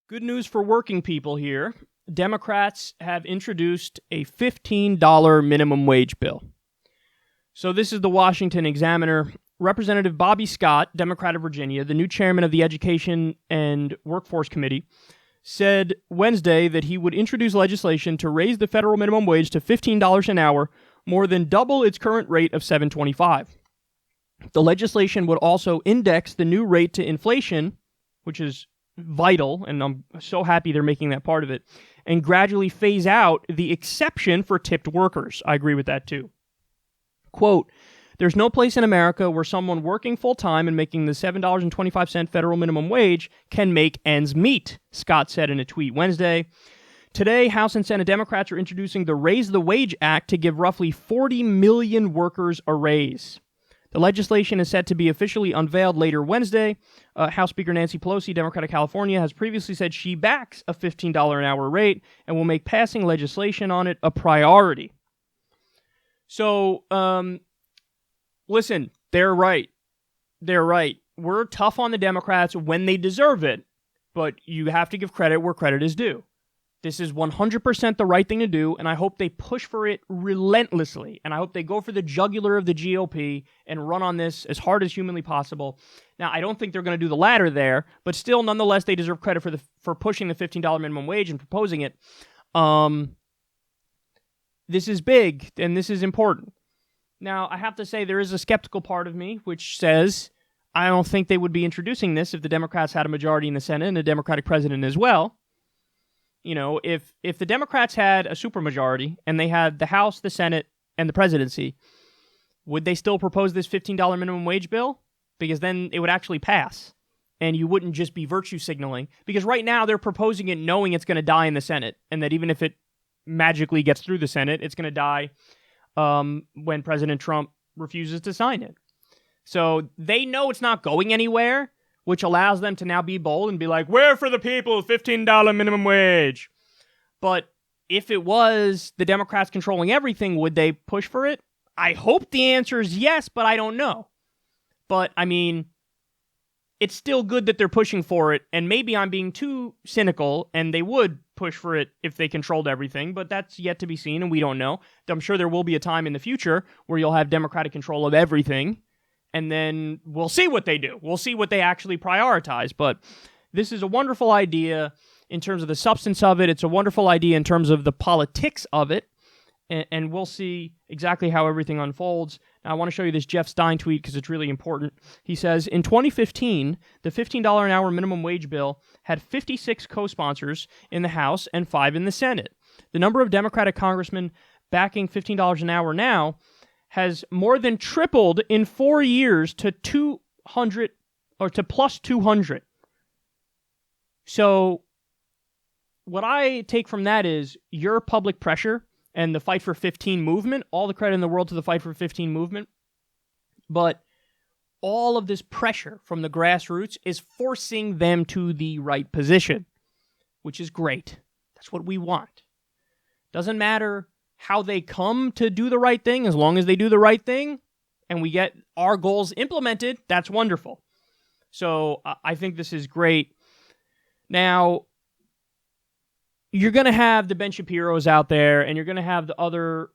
Good news for working people here. Democrats have introduced a $15 minimum wage bill. So this is the Washington Examiner. Representative Bobby Scott, Democrat of Virginia, the new chairman of the Education and Workforce Committee, said Wednesday that he would introduce legislation to raise the federal minimum wage to $15 an hour, more than double its current rate of $7.25. The legislation would also index the new rate to inflation, which is vital, and I'm so happy they're making that part of it, and gradually phase out the exception for tipped workers. I agree with that too. Quote, "There's no place in America where someone working full-time and making the $7.25 federal minimum wage can make ends meet," Scott said in a tweet Wednesday. Today, House and Senate Democrats are introducing the Raise the Wage Act to give roughly 40 million workers a raise. The legislation is set to be officially unveiled later Wednesday. House Speaker Nancy Pelosi, Democrat of California, has previously said she backs a $15 an hour rate and will make passing legislation on it a priority. So, listen, they're right. They're right. We're tough on the Democrats when they deserve it, but you have to give credit where credit is due. This is 100% the right thing to do, and I hope they push for it relentlessly, and I hope they go for the jugular of the GOP and run on this as hard as humanly possible. Now, I don't think they're going to do the latter there, but still, nonetheless, they deserve credit for pushing the $15 minimum wage and proposing it. This is big, and this is important. Now, I have to say there is a skeptical part of me which says I don't think they would be introducing this if the Democrats had a majority in the Senate and a Democratic president as well. You know, if the Democrats had a supermajority and they had the House, the Senate, and the presidency, would they still propose this $15 minimum wage bill? Because then it would actually pass, and you wouldn't just be virtue signaling. Because right now they're proposing it knowing it's going to die in the Senate, and that even if it magically gets through the Senate, it's going to die when President Trump refuses to sign it. So they know it's not going anywhere, which allows them to now be bold and be like, we're for the people, $15 minimum wage. But if it was the Democrats controlling everything, would they push for it? I hope the answer is yes, but I don't know. But, I mean, it's still good that they're pushing for it, and maybe I'm being too cynical, and they would push for it if they controlled everything, but that's yet to be seen, and we don't know. I'm sure there will be a time in the future where you'll have Democratic control of everything, and then we'll see what they do. We'll see what they actually prioritize, but this is a wonderful idea in terms of the substance of it. It's a wonderful idea in terms of the politics of it, and we'll see exactly how everything unfolds. Now, I want to show you this Jeff Stein tweet because it's really important. He says, in 2015, the $15 an hour minimum wage bill had 56 co-sponsors in the House and 5 in the Senate. The number of Democratic congressmen backing $15 an hour now has more than tripled in 4 years to 200 or to plus 200. So what I take from that is your public pressure and the Fight for 15 movement, all the credit in the world to the Fight for 15 movement, but all of this pressure from the grassroots is forcing them to the right position, which is great. That's what we want. Doesn't matter how they come to do the right thing, as long as they do the right thing and we get our goals implemented, that's wonderful. So I think this is great. Now, you're going to have the Ben Shapiros out there, and you're going to have the other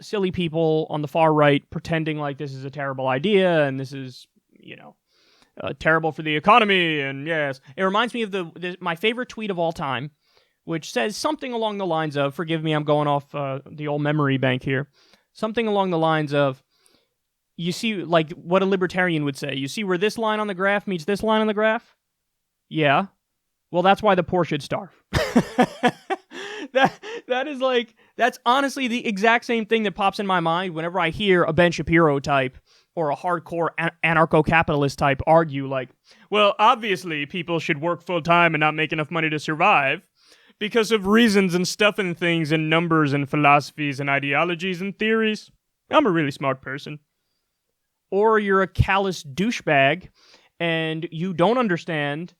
silly people on the far right pretending like this is a terrible idea, and this is, terrible for the economy, and yes. It reminds me of my favorite tweet of all time, which says something along the lines of, forgive me, I'm going off the old memory bank here, something along the lines of, you see, like what a libertarian would say, you see where this line on the graph meets this line on the graph? Yeah. Well, that's why the poor should starve. That's honestly the exact same thing that pops in my mind whenever I hear a Ben Shapiro type or a hardcore anarcho-capitalist type argue like, well, obviously people should work full-time and not make enough money to survive because of reasons and stuff and things and numbers and philosophies and ideologies and theories. I'm a really smart person. Or you're a callous douchebag and you don't understand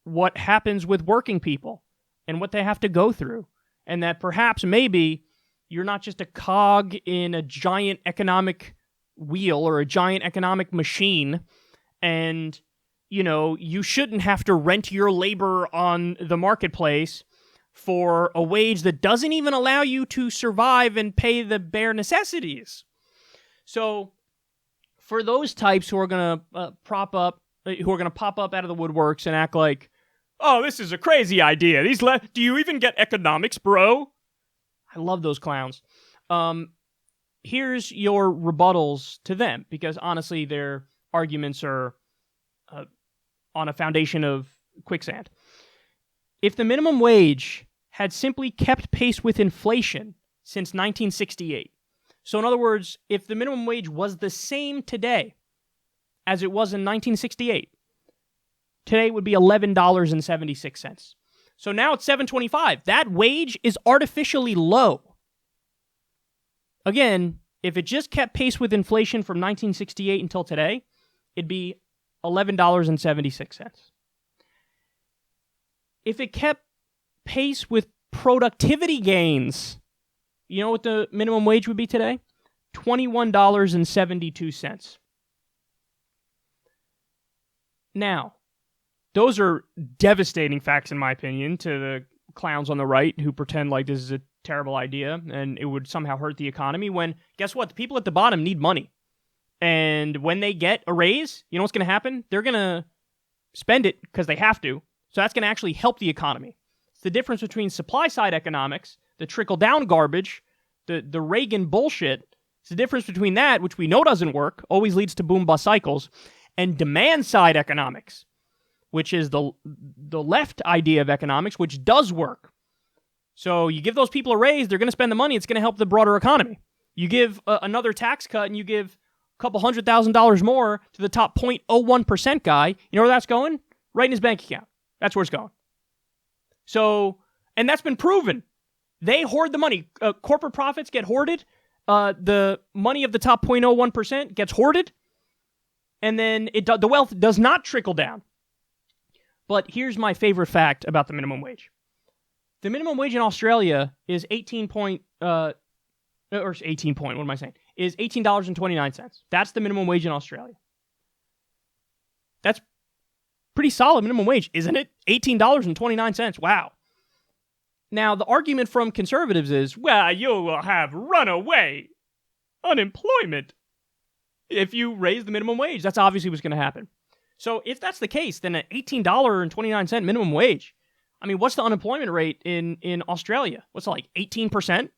what happens with working people and what they have to go through, and that perhaps maybe you're not just a cog in a giant economic wheel or a giant economic machine, and you shouldn't have to rent your labor on the marketplace for a wage that doesn't even allow you to survive and pay the bare necessities. So for those types who are going to pop up out of the woodworks and act like, oh, this is a crazy idea. Do you even get economics, bro? I love those clowns. Here's your rebuttals to them, because honestly, their arguments are on a foundation of quicksand. If the minimum wage had simply kept pace with inflation since 1968, so in other words, if the minimum wage was the same today as it was in 1968, today it would be $11.76. So now it's $7.25. That wage is artificially low. Again, if it just kept pace with inflation from 1968 until today, it'd be $11.76. If it kept pace with productivity gains, you know what the minimum wage would be today? $21.72. Now, those are devastating facts, in my opinion, to the clowns on the right who pretend like this is a terrible idea and it would somehow hurt the economy, when, guess what? The people at the bottom need money. And when they get a raise, you know what's going to happen? They're going to spend it because they have to. So that's going to actually help the economy. It's the difference between supply-side economics, the trickle-down garbage, the Reagan bullshit. It's the difference between that, which we know doesn't work, always leads to boom-bust cycles, and demand-side economics, which is the left idea of economics, which does work. So you give those people a raise, they're going to spend the money, it's going to help the broader economy. You give another tax cut and you give a couple $100,000 more to the top 0.01% guy, you know where that's going? Right in his bank account. That's where it's going. So, and that's been proven. They hoard the money. Corporate profits get hoarded. The money of the top 0.01% gets hoarded. And then the wealth does not trickle down. But here's my favorite fact about the minimum wage. The minimum wage in Australia is $18.29. That's the minimum wage in Australia. That's pretty solid minimum wage, isn't it? $18.29. Wow. Now, the argument from conservatives is, well, you will have runaway unemployment if you raise the minimum wage. That's obviously what's going to happen. So if that's the case, then an $18.29 minimum wage, I mean, what's the unemployment rate in Australia? What's it, like 18%?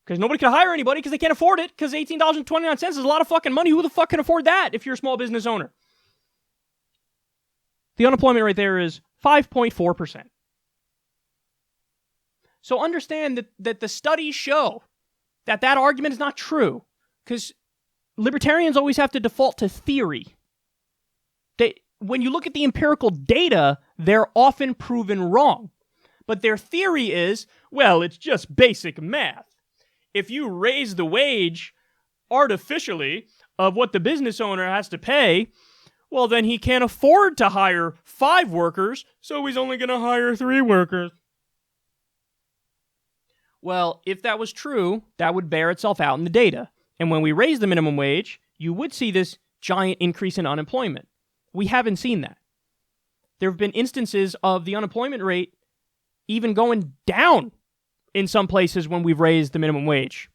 Because nobody can hire anybody because they can't afford it, because $18.29 is a lot of fucking money. Who the fuck can afford that if you're a small business owner? The unemployment rate there is 5.4%. So understand that the studies show that argument is not true, because libertarians always have to default to theory. When you look at the empirical data, they're often proven wrong. But their theory is, well, it's just basic math. If you raise the wage artificially of what the business owner has to pay, well, then he can't afford to hire 5 workers, so he's only going to hire 3 workers. Well, if that was true, that would bear itself out in the data. And when we raise the minimum wage, you would see this giant increase in unemployment. We haven't seen that. There have been instances of the unemployment rate even going down in some places when we've raised the minimum wage.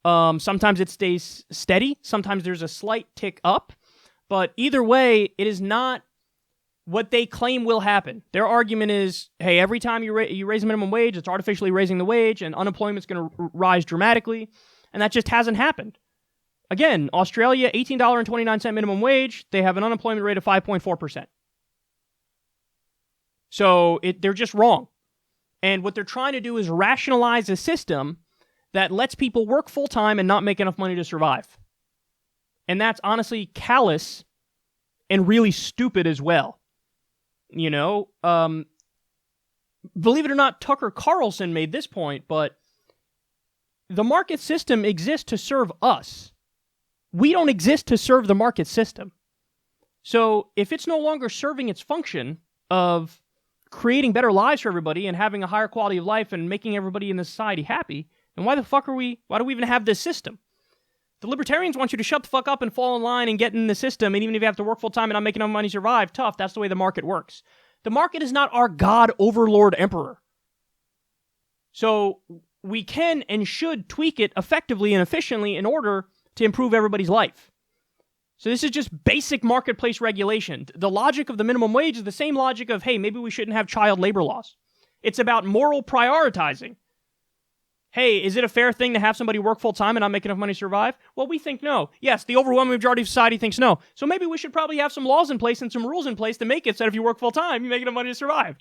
Sometimes it stays steady. Sometimes there's a slight tick up. But either way, it is not what they claim will happen. Their argument is, hey, every time you raise the minimum wage, it's artificially raising the wage, and unemployment's going to rise dramatically. And that just hasn't happened. Again, Australia, $18.29 minimum wage. They have an unemployment rate of 5.4%. So they're just wrong. And what they're trying to do is rationalize a system that lets people work full-time and not make enough money to survive. And that's honestly callous and really stupid as well. You know, believe it or not, Tucker Carlson made this point, but the market system exists to serve us. We don't exist to serve the market system. So if it's no longer serving its function of creating better lives for everybody and having a higher quality of life and making everybody in the society happy, then why do we even have this system? The libertarians want you to shut the fuck up and fall in line and get in the system, and even if you have to work full time and not make enough money to survive, tough, that's the way the market works. The market is not our God, overlord, emperor. So we can and should tweak it effectively and efficiently in order to improve everybody's life. So this is just basic marketplace regulation. The logic of the minimum wage is the same logic of, hey, maybe we shouldn't have child labor laws. It's about moral prioritizing. Hey, is it a fair thing to have somebody work full-time and not make enough money to survive? Well, we think no. Yes, the overwhelming majority of society thinks no. So maybe we should probably have some laws in place and some rules in place to make it so that if you work full-time, you make enough money to survive.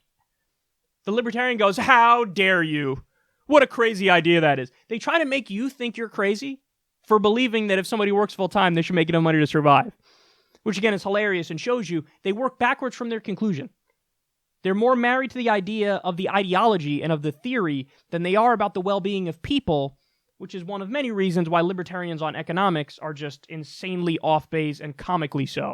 The libertarian goes, how dare you? What a crazy idea that is. They try to make you think you're crazy for believing that if somebody works full-time, they should make enough money to survive. Which, again, is hilarious and shows you they work backwards from their conclusion. They're more married to the idea of the ideology and of the theory than they are about the well-being of people, which is one of many reasons why libertarians on economics are just insanely off base and comically so.